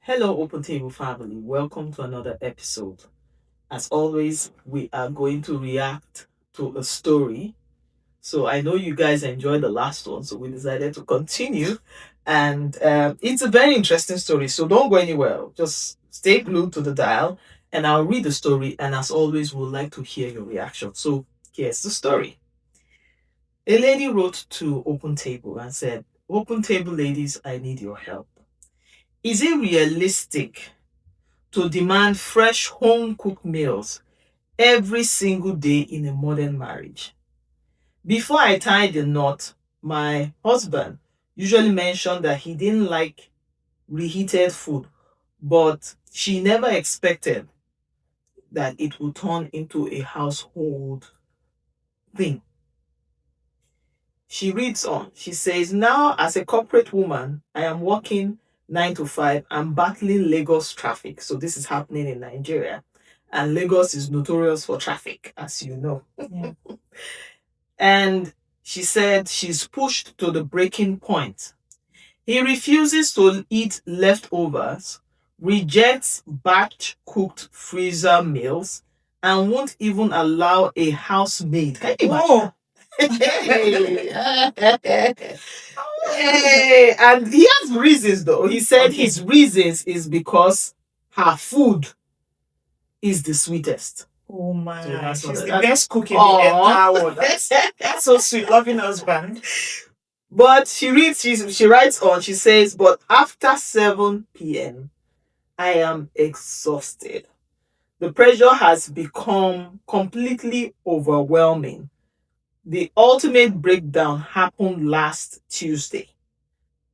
Hello, Open Table family. Welcome to another episode. As always, we are going to react to a story. So I know you guys enjoyed the last one, so we decided to continue. And it's a very interesting story. So don't go anywhere. Just stay glued to the dial, and I'll read the story. And as always, we'd like to hear your reaction. So here's the story. A lady wrote to Open Table and said, "Open Table ladies, I need your help. Is it realistic to demand fresh home cooked meals every single day in a modern marriage? Before I tied the knot, my husband usually mentioned that he didn't like reheated food, but she never expected that it would turn into a household thing." She reads on. She says, "Now, as a corporate woman, I am working 9 to 5 and battling Lagos traffic." So, this is happening in Nigeria. And Lagos is notorious for traffic, as you know. Yeah. And she said she's pushed to the breaking point. He refuses to eat leftovers, rejects batch cooked freezer meals, and won't even allow a housemaid. Can you imagine? Hey, and he has reasons though. He said his reasons is because her food is the sweetest. Oh my, So that's she's what the that's best cook in the entire world. That's so sweet, loving husband. But she writes on, she says, "But after 7 p.m., I am exhausted. The pressure has become completely overwhelming. The ultimate breakdown happened last Tuesday,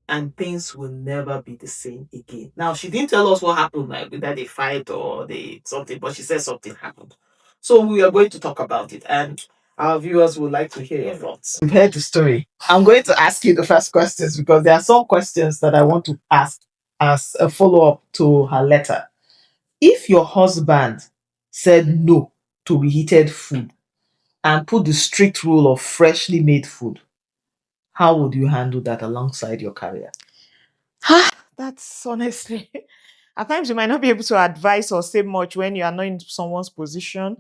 and things will never be the same again." Now, she didn't tell us what happened, like whether they fight or they something, but she said something happened. So we are going to talk about it, and our viewers would like to hear your thoughts. We've heard the story. I'm going to ask you the first questions because there are some questions that I want to ask as a follow up to her letter. If your husband said no to reheated food and put the strict rule of freshly made food, how would you handle that alongside your career? That's honestly, at times you might not be able to advise or say much when you are not in someone's position.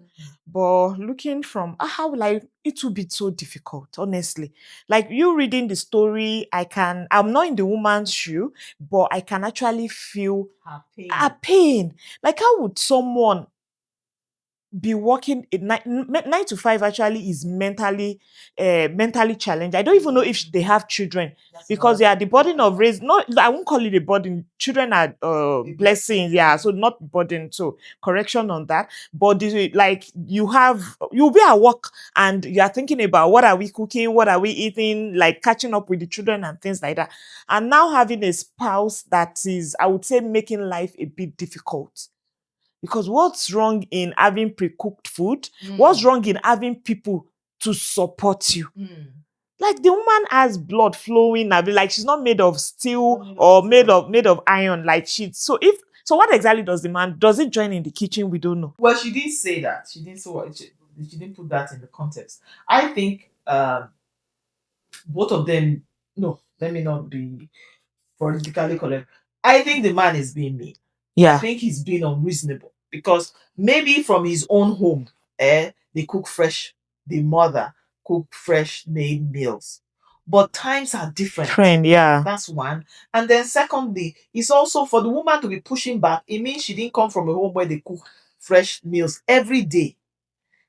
But looking from how will I, it will be so difficult, honestly. Like you reading the story, I'm not in the woman's shoe, but I can actually feel Her pain. a pain. Like how would someone be working 9 to 5 actually is mentally challenged. I don't even know if they have children because they are the burden of raise. Not, I won't call it a burden. Children are blessings, yeah. So not burden. So correction on that. But like you'll be at work and you are thinking about what are we cooking, what are we eating, like catching up with the children and things like that. And now having a spouse that is, I would say, making life a bit difficult. Because what's wrong in having pre-cooked food? What's wrong in having people to support you? Like the woman has blood flowing. I mean, like she's not made of steel or made of iron. Like so what exactly does the man does it join in the kitchen? We don't know. Well, she didn't say that. She didn't say what she didn't put that in the context. I think both of them. No, let me not be politically correct. I think the man is being mean. I Yeah. think he's being unreasonable because maybe from his own home, they cook fresh. The mother cook fresh made meals, but times are different. Trend, yeah. That's one. And then secondly, it's also for the woman to be pushing back. It means she didn't come from a home where they cook fresh meals every day.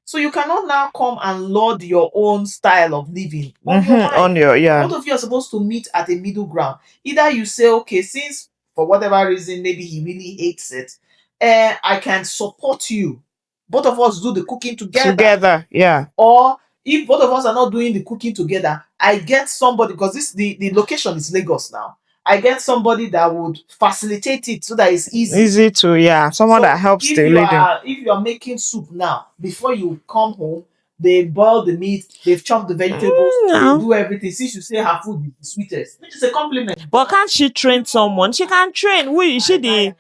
So you cannot now come and laud your own style of living on your wife. On your, yeah. Both of you are supposed to meet at a middle ground. Either you say, okay, since for whatever reason maybe he really hates it, I can support you. Both of us do the cooking together. Yeah. Or if both of us are not doing the cooking together, I get somebody, because the location is Lagos now. I get somebody that would facilitate it so that it's easy. Easy to, yeah. Someone So that helps if the you lady. if you are making soup now, before you come home, they boil the meat, they've chopped the vegetables, No. they do everything. Since you say her food is the sweetest, which is a compliment. But can't she train someone? She can train. Who is she the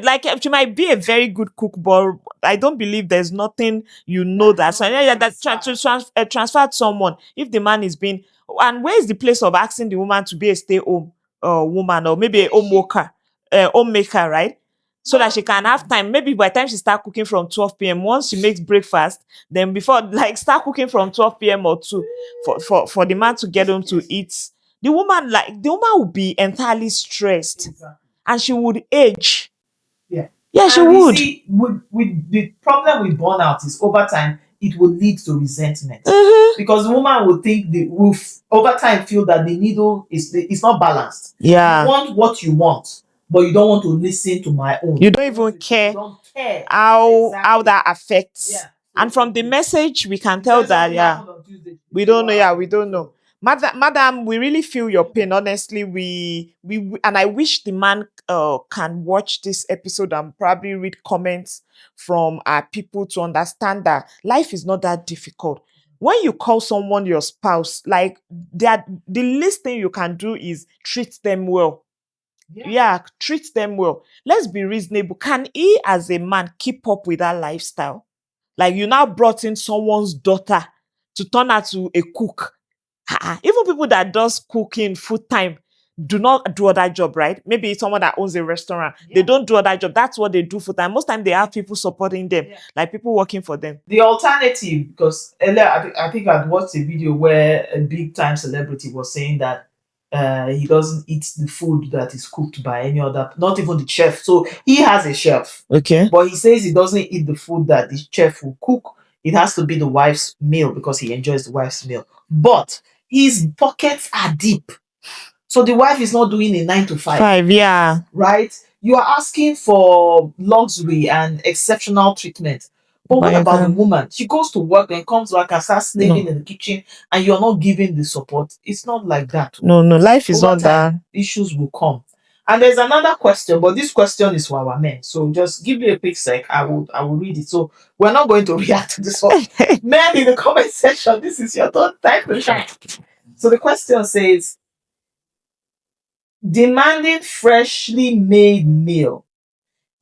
like she might be a very good cook, but I don't believe there's nothing that. So yeah, that's transferred someone. If the man is being, and where is the place of asking the woman to be a stay home woman or maybe a home worker? homemaker, right? So that she can have time. Maybe by the time she start cooking from 12 p.m., once she makes breakfast, then before like start cooking from 12 p.m. or 2 for the man to get home to eat. The woman would be entirely stressed and she would age. Yeah. Yeah, she And you would. see, with the problem with burnout is over time it will lead to resentment. Mhm. Because the woman will think the will over time feel that the needle is not balanced. Yeah. You want what you want, but you don't want to listen to my own. You don't even You care don't care how exactly. that affects. Yeah. And from the message, we can You tell said that, something yeah, happened on Tuesday. we don't know. Yeah, we don't know. Madam, we really feel your pain. Honestly, we and I wish the man can watch this episode and probably read comments from our people to understand that life is not that difficult. When you call someone your spouse, like that, the least thing you can do is treat them well. Yeah, treat them well. Let's be reasonable. Can he, as a man, keep up with that lifestyle? Like you now brought in someone's daughter to turn her to a cook. Even people that does cooking full time do not do other job, right? Maybe it's someone that owns a restaurant. They don't do other job. That's what they do full time. Most time they have people supporting them, like people working for them. The alternative, because earlier I think I'd watched a video where a big time celebrity was saying that he doesn't eat the food that is cooked by any other, not even the chef. So he has a chef, Okay. but he says he doesn't eat the food that the chef will cook. It has to be the wife's meal because he enjoys the wife's meal. But his pockets are deep. So the wife is not doing a 9 to 5, Yeah. right? You are asking for luxury and exceptional treatment. But But what you about the can woman? She goes to work and comes back and starts slaving no, in the kitchen, and you're not giving the support. It's not like that. no. Life is Over not that. time, issues will come. And there's another question, but this question is for our men. So just give me a quick sec. I will read it. So we're not going to react to this one. Men in the comment section, this is your third time to shine. So the question says, demanding freshly made meal,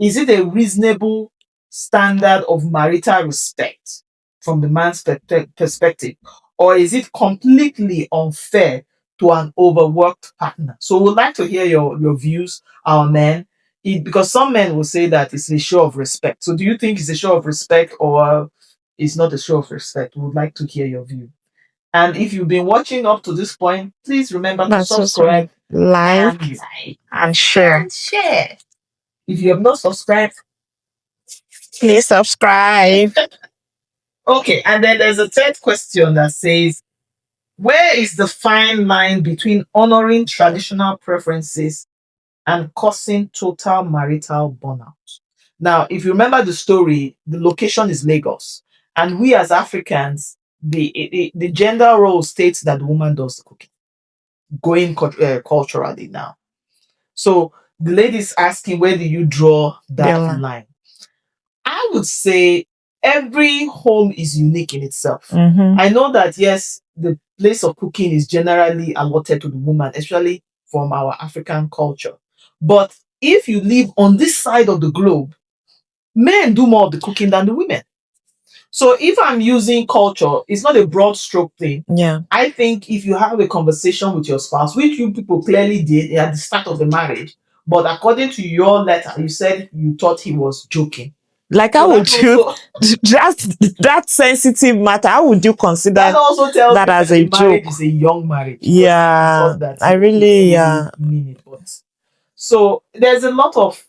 is it a reasonable standard of marital respect from the man's perspective, or is it completely unfair to an overworked partner? So we'd like to hear your views, our men, because some men will say that it's a show of respect. So do you think it's a show of respect or it's not a show of respect? We would like to hear your view. And if you've been watching up to this point, please remember to That's so subscribe sweet. Like and like and share. and share. If you have not subscribed, Please subscribe. okay. And then there's a third question that says, where is the fine line between honoring traditional preferences and causing total marital burnout? Now, if you remember the story, the location is Lagos. And we as Africans, the gender role states that the woman does the cooking, going culturally now. So the lady is asking, where do you draw that Yeah. line? I would say every home is unique in itself. Mm-hmm. I know that, yes, the place of cooking is generally allotted to the woman, especially from our African culture. But if you live on this side of the globe, men do more of the cooking than the women. So if I'm using culture, it's not a broad stroke thing. Yeah. I think if you have a conversation with your spouse, which you people clearly did at the start of the marriage, but according to your letter, you said you thought he was joking. Like, So how that would you also that sensitive matter? How would you consider that also tells that me as that a the marriage joke? is a young marriage. Because he Yeah, thought that I he didn't really, really mean it. But so there's a lot of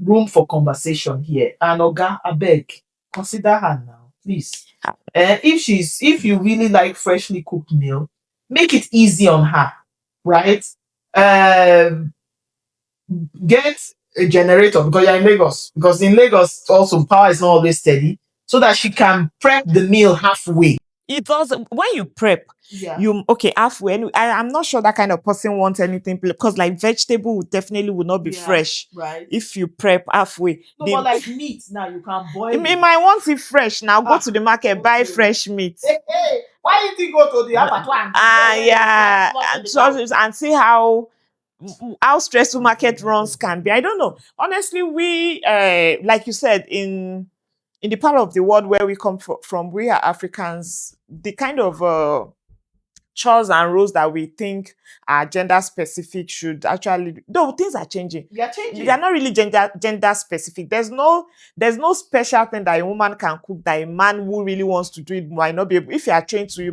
room for conversation here. And Oga, I beg, consider her now, please. And if you really like freshly cooked meal, make it easy on her, right? Um, get a generator because you're in Lagos. Because in Lagos, also power is not always steady, so that she can prep the meal halfway. It also when you prep, Yeah. you okay halfway. I'm not sure that kind of person wants anything because like vegetable definitely would not be Yeah, fresh right. if you prep halfway. No, but like meat now, you can boil You it. might want it fresh now. Go Ah, to the market, buy okay. fresh meat. Hey, why didn't you go to the abattoir and Yeah, slaughter and, the cow? and see how stressful market runs can be. I don't know. Honestly, we like you said in the part of the world where we come from, we are Africans. The kind of chores and roles that we think are gender specific should actually, though things are changing. They are changing. They are not really gender specific. There's no special thing that a woman can cook that a man who really wants to do it might not be able. If you are trained to,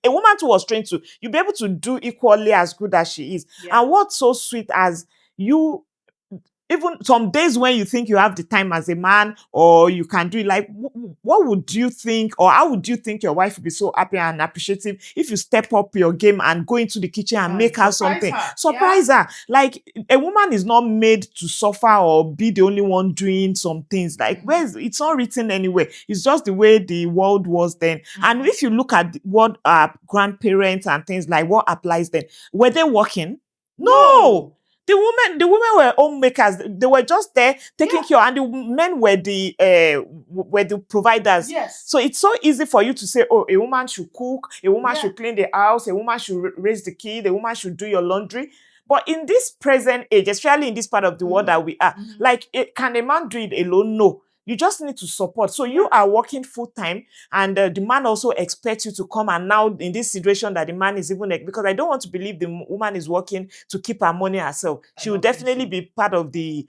a woman who was trained to, you'll be able to do equally as good as she is. Yeah. And what's so sweet as you, even some days when you think you have the time as a man or you can do it, like what would you think, or how would you think your wife would be so happy and appreciative if you step up your game and go into the kitchen and make her something, surprise her. Like, a woman is not made to suffer or be the only one doing some things. Like, where's, it's not written anywhere. It's just the way the world was then. And if you look at what grandparents and things, like what applies then, were they working? No. The women were homemakers. They were just there taking care, and the men were the providers. Yes. So it's so easy for you to say, oh, a woman should cook, a woman should clean the house, a woman should raise the kid, a woman should do your laundry. But in this present age, especially in this part of the world that we are, like, can a man do it alone? No. You just need to support. So you are working full time, and the man also expects you to come. And now in this situation that the man is even, because I don't want to believe the woman is working to keep her money herself. She will definitely be part of the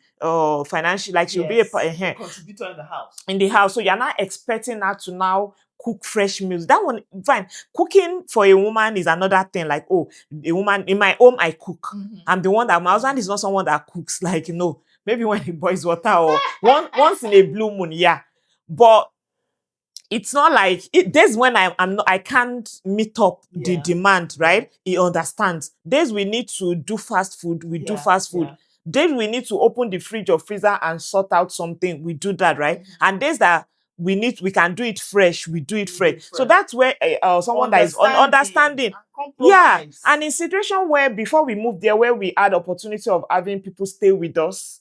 financial, like she'll be a contributor in the house. In the house. So you're not expecting her to now cook fresh meals. That one, fine. Cooking for a woman is another thing. Like, oh, a woman in my home, I cook. I'm the one that, my husband is not someone that cooks. Like, maybe when he boils water or once in a blue moon, yeah. But it's not like there's when I can't meet up the demand, right? He understands. Days we need to do fast food, we do fast food. Days we need to open the fridge or freezer and sort out something, we do that, right? And days that we can do it fresh, we do it fresh. So that's where someone that is understanding. Yeah. And in situation where before we moved there, where we had opportunity of having people stay with us,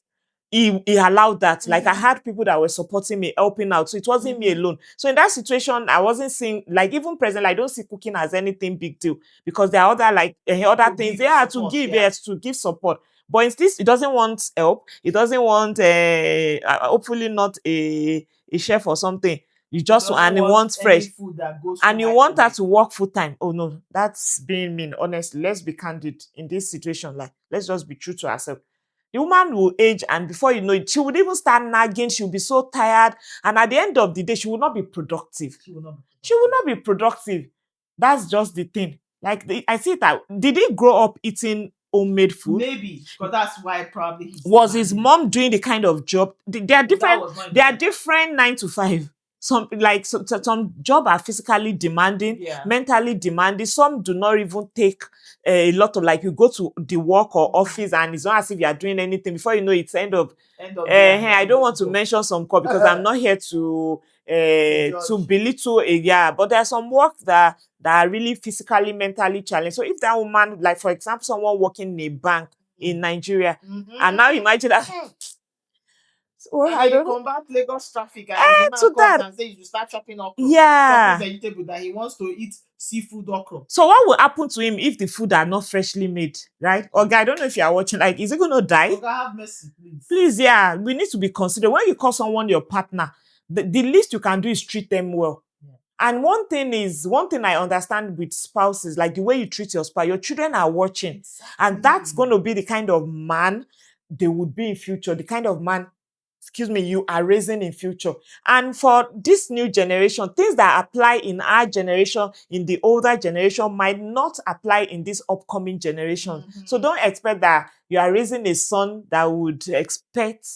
he allowed that. Like, I had people that were supporting me, helping out. So it wasn't me alone. So in that situation, I wasn't seeing, like, even present, I don't see cooking as anything big deal, because there are other, like, other things they have to give, to give support. But in this, it doesn't want help. It doesn't want, hopefully not a chef or something. You just, and it wants fresh. Food that goes and you want her to work full time. Oh no, that's being mean. Honestly, let's be candid in this situation. Like, let's just be true to ourselves. The woman will age, and before you know it, she would even start nagging. She'll be so tired, and at the end of the day, she will not be productive. She will not be productive. That's just the thing. Like, I see that. Did he grow up eating homemade food? Maybe, because that's why probably was his mom doing the kind of job. They are different. They are different 9 to 5. Some, like, some job are physically demanding, mentally demanding. Some do not even take a lot of, like, you go to the work or office and it's not as if you are doing anything. Before you know it's end of I don't want to mention some call because I'm not here to belittle but there are some work that are really physically, mentally challenged. So if that woman, like, for example, someone working in a bank in Nigeria, and now imagine that. Well, I don't combat Lagos traffic and to that and say you start chopping okra. chopping vegetable that he wants to eat seafood okra. So what will happen to him if the food are not freshly made, right? Oga, I don't know if you are watching. Like, is he going to die? Oga, have mercy, please. Please, we need to be considerate. When you call someone your partner, the least you can do is treat them well. And one thing I understand with spouses, like the way you treat your spouse, your children are watching. And that's going to be the kind of man they would be in future, the kind of man, you are raising in future. And for this new generation, things that apply in our generation, in the older generation, might not apply in this upcoming generation. So don't expect that you are raising a son that would expect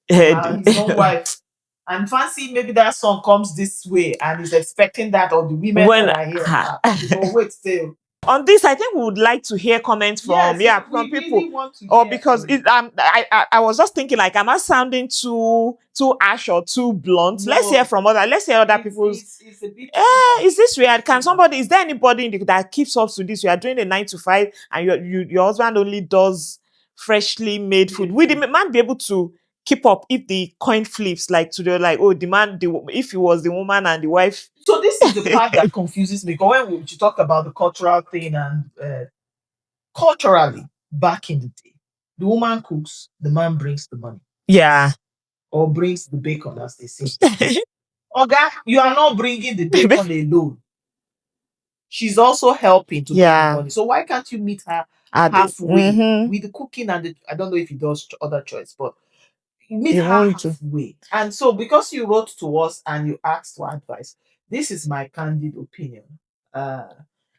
his own wife. And fancy maybe that son comes this way and is expecting that of the women that are here. Wait still. On this, I think we would like to hear comments from from people, really want to or because I was just thinking, like, am I sounding too harsh or too blunt? No. Let's hear from other people's. It's a bit is this real? Is there anybody that keeps up to this? You are doing a 9 to 5, and your husband only does freshly made food. Will the man be able to keep up if the coin flips, like, to the, like, oh, the man, if it was the woman and the wife? So this is the part that confuses me. Because when we talk about the cultural thing, and culturally, back in the day, the woman cooks, the man brings the money. Yeah. Or brings the bacon, as they say. Oga, you are not bringing the bacon alone. she's also helping to make Yeah. money. So why can't you meet her halfway Mm-hmm. with the cooking and the, I don't know if he does other chores, but meet You her want to. halfway. And so, because you wrote to us and you asked for advice, this is my candid opinion. Uh,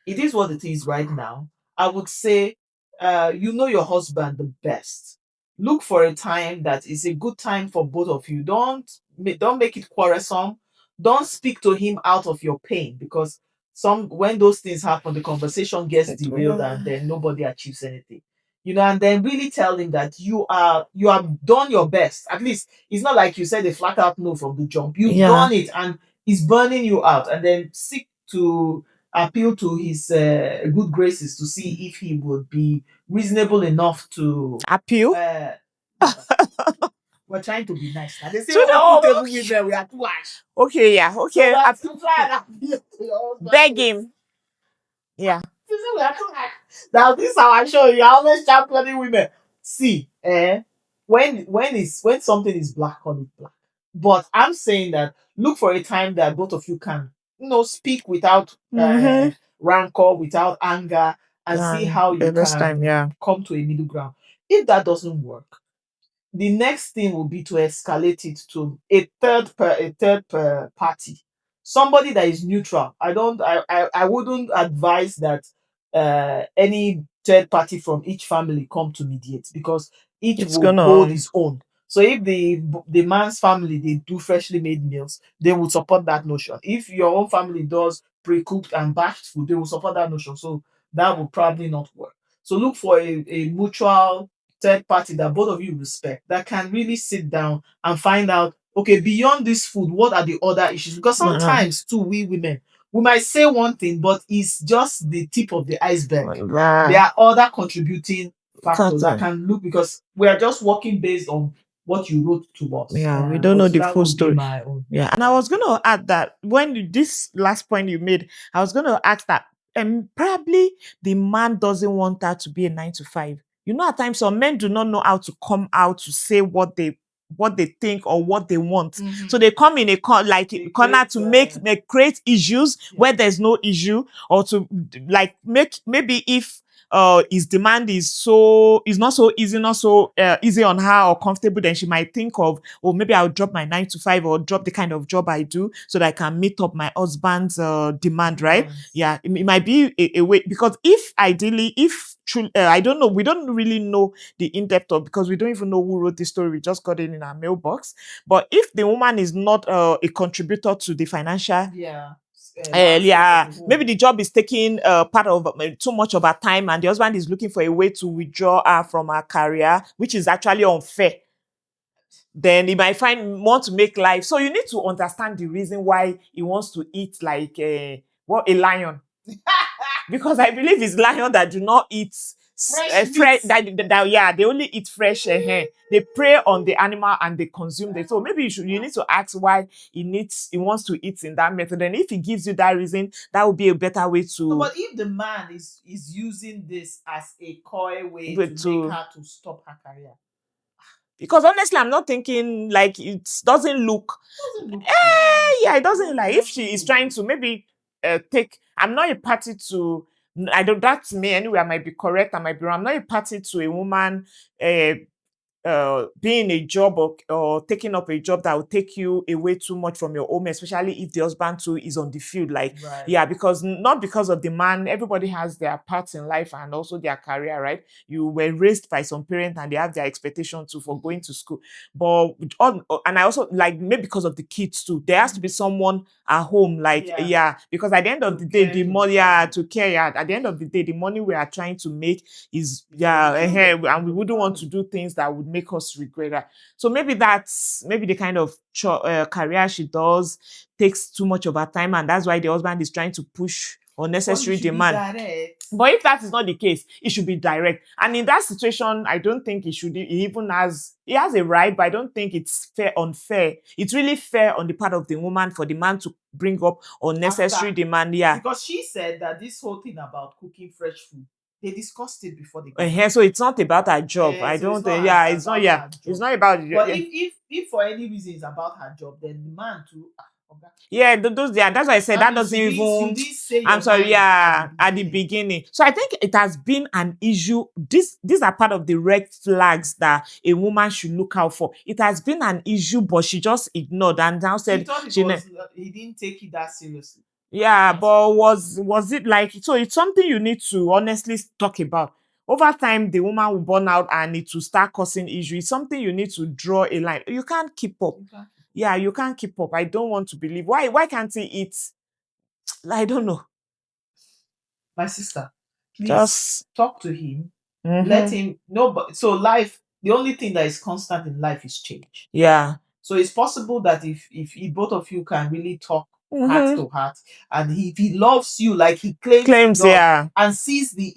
it is what it is right now. I would say, you know your husband the best. Look for a time that is a good time for both of you. Don't make it quarrelsome. Don't speak to him out of your pain, because some when those things happen, the conversation gets derailed and then nobody achieves anything. And then really tell him that you have done your best. At least it's not like you said a flat out no from the jump. You've Yeah. done it and it's burning you out. And then seek to appeal to his good graces to see if he would be reasonable enough to Appeal uh we're trying to be nice now. They say to the unputable okay. women we are too harsh. Okay, yeah, So okay. that's to try and appeal to your husband. Beg him. Yeah. They say we are too harsh. Now this is our show. You're always championing women. See, when something is black on it black. But I'm saying that look for a time that both of you can, speak without Mm-hmm. rancor, without anger, and see Yeah. how you The next can time, yeah. come to a middle ground. If that doesn't work, the next thing will be to escalate it to a third party, somebody that is neutral. I wouldn't advise that any third party from each family come to mediate, because each It's will gonna hold his own. So if the man's family, they do freshly made meals, they will support that notion. If your own family does pre-cooked and batched food, they will support that notion. So that will probably not work. So look for a mutual third party that both of you respect, that can really sit down and find out, okay, beyond this food, what are the other issues? Because uh, sometimes too, we women, we might say one thing, but it's just the tip of the iceberg. There are other contributing factors that Carton. can look, because we are just working based on what you wrote to us. Yeah, we don't know So the that full would be story. my own. Yeah, and I was gonna add that when this last point you made, I was gonna ask that, probably the man doesn't want her to be a 9 to 5. At times some men do not know how to come out to say what they think or what they want. So Mhm. they come in a like They corner create, to make create issues yeah. where there's no issue, or to like make, maybe if his demand is not so easy, not so easy on her or comfortable, then she might think of, oh, maybe I'll drop my 9 to 5 or drop the kind of job I do so that I can meet up my husband's demand, right? Demands. Yeah, it might be a way, because if ideally, if true, I don't know, we don't really know the in-depth of, because we don't even know who wrote this story, we just got it in our mailbox. But if the woman is not a contributor to the financial, Yeah. Landscape of yeah, the home. maybe the job is taking part of too much of her time, and the husband is looking for a way to withdraw her from her career, which is actually unfair. Then he might want to make life. So you need to understand the reason why he wants to eat like a lion, because I believe it's lion that do not eat Fresh fresh. meat. Yeah, they only eat fresh. They prey on the animal and they consume them. So maybe you need to ask why he wants to eat in that method. And if he gives you that reason, that would be a better way No, to but if the man is using this as a coy way way to make to her to stop her career, because honestly, I'm not thinking like it doesn't look. doesn't look good. Yeah, it No, doesn't, it like if doesn't she is look trying good. to maybe take. I'm not a party to. I don't. That's me anyway. I might be correct. I might be wrong. I'm not a party to a woman uh, being a job, or taking up a job that will take you away too much from your home, especially if the husband too is on the field. Like, Right. yeah, because not because of the man, everybody has their parts in life and also their career, right? You were raised by some parents and they have their expectation too for going to school. But and I also like, maybe because of the kids too, there has to be someone at home, like, Yeah. yeah, because at the end of To the day, care the for the money, yeah, family. to care, yeah, at the end of the day, the money we are trying to make is, It's for the yeah, children. and we For the wouldn't want to family. do things that would make us regret that. So maybe maybe the kind of career she does takes too much of her time, and that's why the husband is trying to push But you unnecessary should be demand. direct. But if that is not the case, it should be direct. And in that situation, I don't think he has a right, but I don't think it's unfair. It's really fair on the part of the woman for the man to bring up unnecessary After, demand. Yeah. because she said that this whole thing about cooking fresh food, they discussed it before they got married. So it's not about her job. I So it's don't not think, yeah, it's not, about yeah. her It's job. not about, But yeah. if for any reason it's about her job, then the man too. Yeah, those, yeah, that's why I said that doesn't even. I'm sorry, yeah, at the beginning. So I think it has been an issue. These are part of the red flags that a woman should look out for. It has been an issue, but she just ignored and now said He didn't take it that seriously. yeah, but was it like, so it's something you need to honestly talk about. Over time, the woman will burn out and it will start causing issues. It's something you need to draw a line. You can't keep up. Yeah, you can't keep up. I don't want to believe. Why can't he eat? I don't know. My sister, please Just talk to him. Let mhm. him know. But so life, the only thing that is constant in life is change. Yeah. So it's possible that if both of you can really talk heart Mhm. to heart, and if he loves you like he claims he Claims, does, yeah. and sees the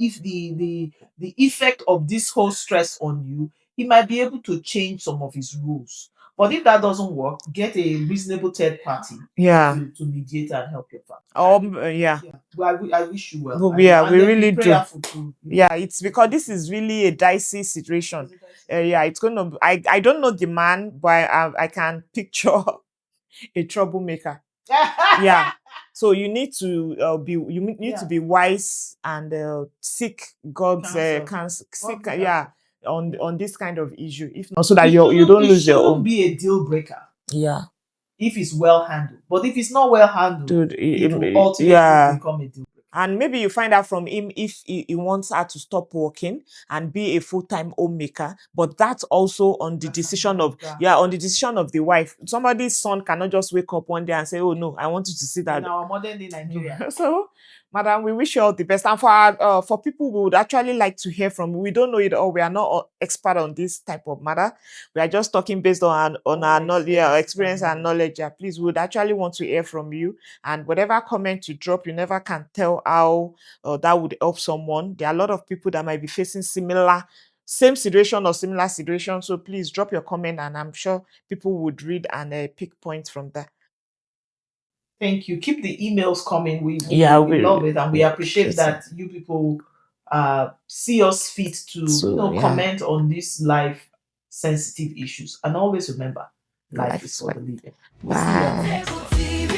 effect of this whole stress on you, he might be able to change some of his rules. But if that doesn't work, get a reasonable third party Yeah. to mediate and help your family. Yeah. Yeah. Well, I wish you well. Well, I know, yeah, and we then be really do. prayerful too. Yeah, it's because this is really a dicey situation. Yeah, it's gonna. I don't know the man, but I can picture a troublemaker. Yeah. So you need to need to Yeah. be wise and seek God's Counsel. counsel. Seek, Godly yeah, counsel. on this kind of issue. If not, so that you don't lose your Shouldn't own. be a deal breaker Yeah, if it's well handled. But if it's not well handled, dude. it will ultimately Yeah. become a deal breaker. And maybe you find out from him if he wants her to stop working and be a full-time homemaker. But that's also on the decision of, yeah, on the decision of the wife. Somebody's son cannot just wake up one day and say, "Oh no, I want you to see that." In our modern day Nigeria. So, madam, we wish you all the best. And for people we would actually like to hear from, we don't know it all. We are not expert on this type of matter. We are just talking based on our knowledge, yeah, experience and knowledge. Yeah, please, we would actually want to hear from you. And whatever comment you drop, you never can tell how that would help someone. There are a lot of people that might be facing same situation or similar situation. So please drop your comment, and I'm sure people would read and pick points from that. Thank you. Keep the emails coming. Yeah, We love it, and we yeah, appreciate that you people see us fit to so yeah, comment on these life sensitive issues. And always remember, life life is is for like the living. We'll see you on the bye. next one.